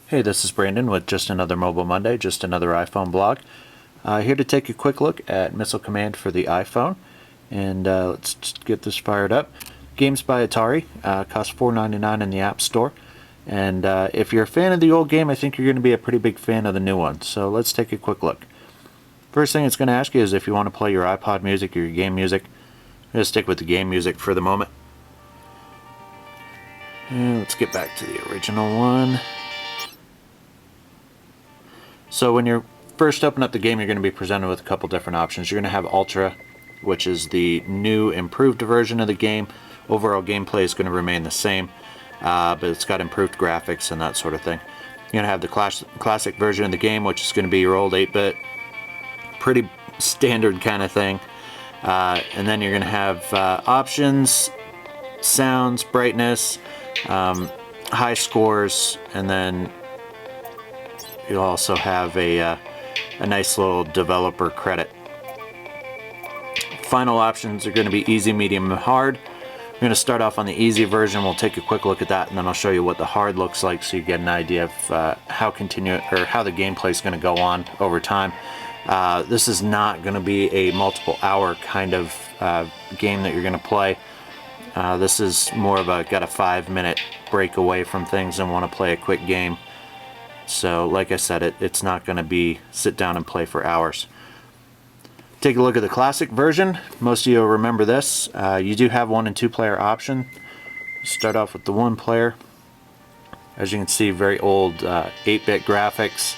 Hey, this is Brandon with just another Mobile Monday, just another iPhone blog. Here to take a quick look at Missile Command for the iPhone, and let's just get this fired up. Games by Atari, cost $4.99 in the App Store, and if you're a fan of the old game, I think you're going to be a pretty big fan of the new one, so let's take a quick look. First thing it's going to ask you is if you want to play your iPod music or your game music. I'm going to stick with the game music for the moment. And let's get back to the original one. So when you're first open up the game, you're going to be presented with a couple different options. You're going to have Ultra, which is the new improved version of the game. Overall gameplay is going to remain the same, but it's got improved graphics and that sort of thing. You're going to have the classic version of the game, which is going to be your old 8-bit, pretty standard kind of thing. And then you're going to have options, sounds, brightness, high scores, and then you'll also have a nice little developer credit. Final options are going to be easy, medium, and hard. We're going to start off on the easy version. We'll take a quick look at that, and then I'll show you what the hard looks like, so you get an idea of how the gameplay is going to go on over time. This is not going to be a multiple-hour kind of game that you're going to play. This is more of got a 5-minute break away from things and want to play a quick game. So, like I said, it's not going to be sit down and play for hours. Take a look at the classic version. Most of you will remember this. You do have 1- and 2-player option. Start off with the 1-player. As you can see, very old 8-bit graphics.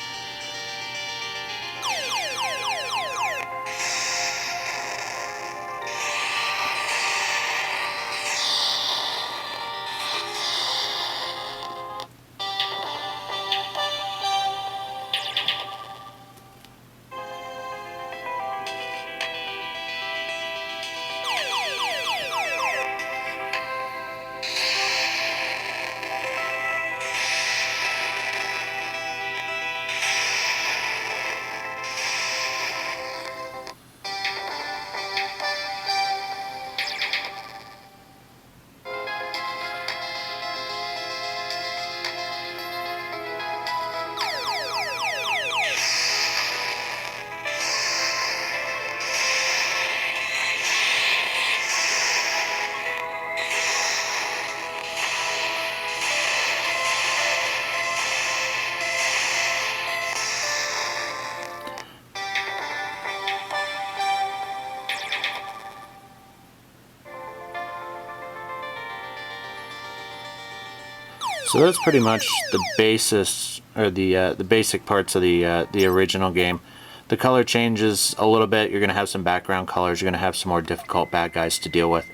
So that's pretty much the basis, or the basic parts of the original game. The color changes a little bit. You're going to have some background colors. You're going to have some more difficult bad guys to deal with.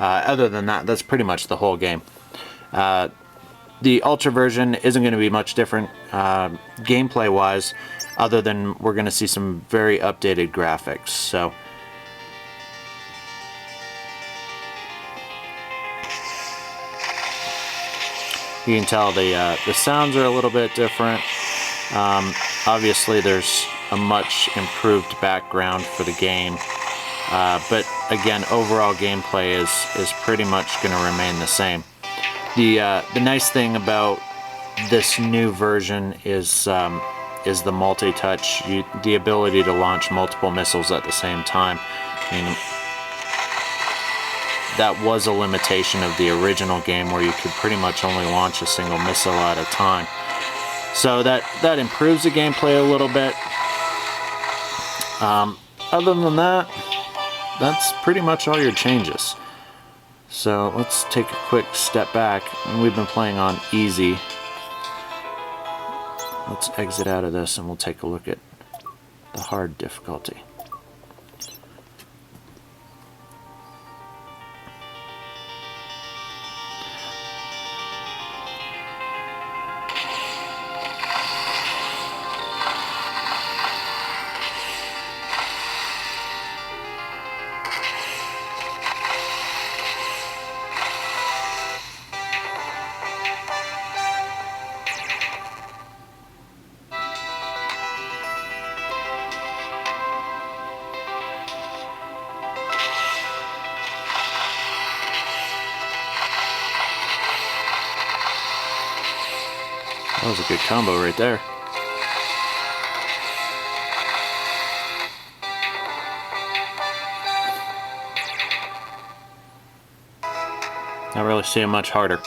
Other than that, that's pretty much the whole game. The Ultra version isn't going to be much different gameplay-wise, other than we're going to see some very updated graphics. So you can tell the sounds are a little bit different. Obviously, there's a much improved background for the game, but again, overall gameplay is pretty much going to remain the same. The nice thing about this new version is the multi-touch, the ability to launch multiple missiles at the same time. I mean, that was a limitation of the original game, where you could pretty much only launch a single missile at a time. So that improves the gameplay a little bit. Other than that, that's pretty much all your changes. So let's take a quick step back. We've been playing on easy. Let's exit out of this and we'll take a look at the hard difficulty. That was a good combo right there. Not really seeing much harder.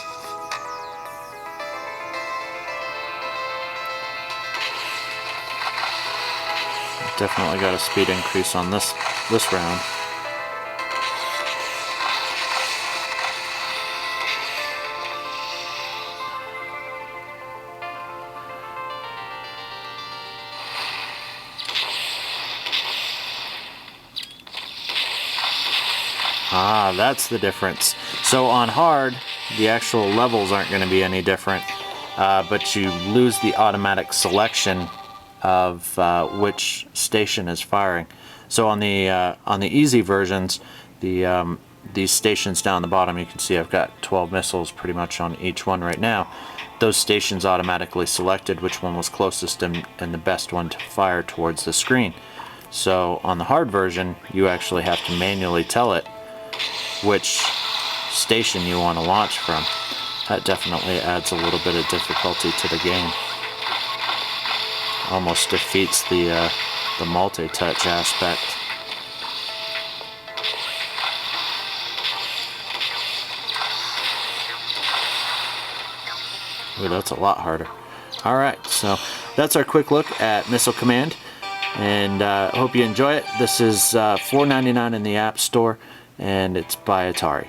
Definitely got a speed increase on this round. Ah, that's the difference. So on hard, the actual levels aren't going to be any different, but you lose the automatic selection of which station is firing. So on the easy versions, these stations down the bottom, you can see I've got 12 missiles pretty much on each one right now. Those stations automatically selected which one was closest and the best one to fire towards the screen. So on the hard version, you actually have to manually tell it which station you want to launch from. That definitely adds a little bit of difficulty to the game. Almost defeats the multi-touch aspect. Ooh, that's a lot harder. Alright, so that's our quick look at Missile Command, and I hope you enjoy it. This is $4.99 in the App Store, and it's by Atari.